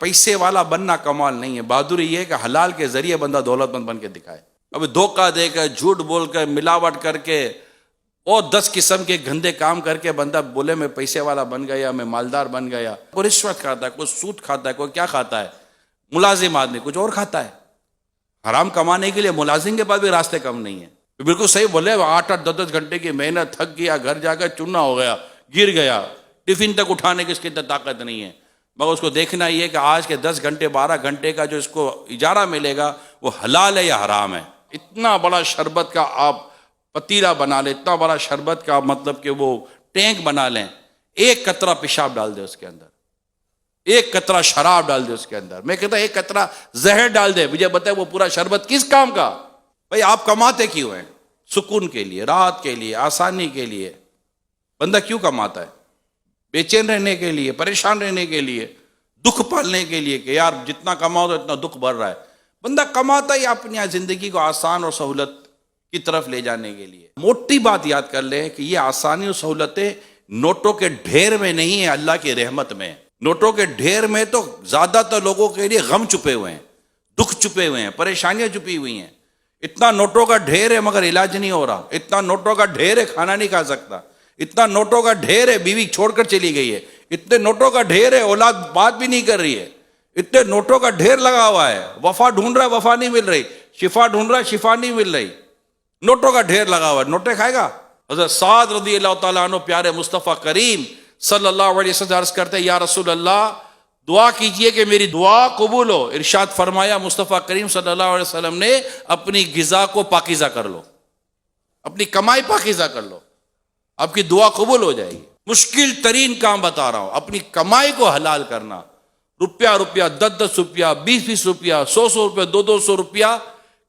पैसे वाला बनना कमाल नहीं है, बहादुरी ये है कि हलाल के जरिए बंदा दौलतमंद बन के दिखाए। अभी धोखा देकर, झूठ बोलकर, मिलावट करके और 10 किस्म के गंदे काम करके बंदा बोले मैं पैसे वाला बन गया, मैं मालदार बन गया। कोई रिश्वत खाता है, कोई सूद खाता है, कोई क्या खाता है, मुलाजिम आदमी कुछ और खाता है। हराम कमाने के लिए मुलाजिम के पास भी रास्ते कम नहीं है। बिल्कुल सही बोले, 8-8, 10-10 घंटे की मेहनत, थक गया, घर जाकर चूना हो गया, गिर गया, टिफिन तक उठाने की इसकी ताकत नहीं है। मगर उसको देखना ये कि आज के 10 घंटे 12 घंटे का जो इसको इजारा मिलेगा वो हलाल है या हराम है। इतना बड़ा शरबत का आप पतीला बना लें, इतना बड़ा शरबत का मतलब कि वो टैंक बना लें, एक कतरा पेशाब डाल दे उसके अंदर, एक कतरा शराब डाल दे उसके अंदर, मैं कहता एक कतरा जहर डाल दे, मुझे बताए वो पूरा शरबत किस काम का। भाई आप कमाते क्यों हैं? सुकून के लिए, राहत के लिए, आसानी के लिए। बंदा क्यों कमाता है? बेचैन रहने के लिए, परेशान रहने के लिए, दुख पालने के लिए कि यार जितना कमाओ तो इतना दुख बढ़ रहा है। बंदा कमाता ही अपनी जिंदगी को आसान और सहूलत की तरफ ले जाने के लिए। मोटी बात याद कर लें कि ये आसानी और सहूलतें नोटों के ढेर में नहीं है, अल्लाह की रहमत में। नोटों के ढेर में तो ज्यादातर लोगों के लिए गम छुपे हुए हैं, दुख छुपे हुए हैं, परेशानियां छुपी हुई हैं। इतना नोटों का ढेर है मगर इलाज नहीं हो रहा, इतना नोटों का ढेर है खाना नहीं खा सकता, इतना नोटों का ढेर है बीवी छोड़कर चली गई है, इतने नोटों का ढेर है औलाद बात भी नहीं कर रही है, इतने नोटों का ढेर लगा हुआ है, वफा ढूंढ रहा है वफा नहीं मिल रही, शिफा ढूंढ रहा है शिफा नहीं मिल रही, नोटों का ढेर लगा हुआ है। नोटे खाएगा? हज़रत साद रज़ियल्लाहु तआला अन्हु प्यारे मुस्तफ़ा करीम सल्लल्लाहु अलैहि वसल्लम अर्ज़ करते हैं, या रसूल अल्लाह दुआ कीजिए कि मेरी दुआ कबूल हो। इरशाद फरमाया मुस्तफ़ा करीम सल्लल्लाहु अलैहि वसल्लम ने, अपनी गिज़ा को पाकीज़ा कर लो, अपनी कमाई पाकीज़ा कर लो, आपकी दुआ कबूल हो जाएगी। मुश्किल तरीन काम बता रहा हूं, अपनी कमाई को हलाल करना। रुपया 10-10 रुपया, 20-20 रुपया, 100-100 रुपया, 200-200 रुपया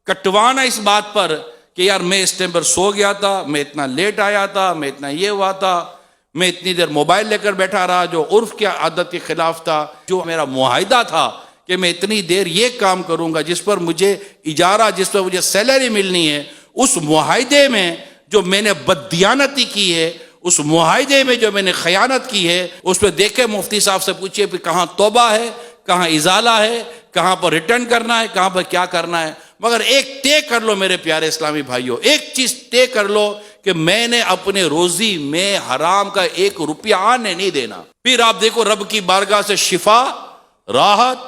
कटवाना इस बात पर कि यार मैं इस टाइम पर सो गया था, मैं इतना लेट आया था, मैं इतना ये हुआ था, मैं इतनी देर मोबाइल लेकर बैठा रहा, जो उर्फ की आदत के खिलाफ था, जो मेरा मुआहिदा था कि मैं इतनी देर ये काम करूंगा जिस पर मुझे इजारा, जिस पर मुझे सैलरी मिलनी है, उस मुआहिदे में जो मैंने बददियानती की है, उस मुआहिदे में जो मैंने खयानत की है, उस पर देखे मुफ्ती साहब से पूछिए फिर कहाँ तौबा है, कहाँ इजाला है, कहाँ पर रिटर्न करना है, कहाँ पर क्या करना है। मगर एक तय कर लो मेरे प्यारे इस्लामी भाइयों, एक चीज तय कर लो कि मैंने अपने रोजी में हराम का 1 रुपया आने नहीं देना। फिर आप देखो रब की बारगाह से शिफा, राहत,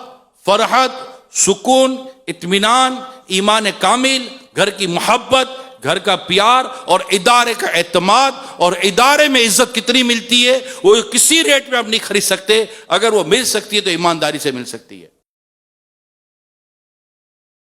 फरहत, सुकून, इत्मीनान, ईमान कामिल, घर की मोहब्बत, घर का प्यार और इदारे का एतमाद, और इदारे में इज्जत कितनी मिलती है वो किसी रेट में आप नहीं खरीद सकते। अगर वो मिल सकती है तो ईमानदारी से मिल सकती है।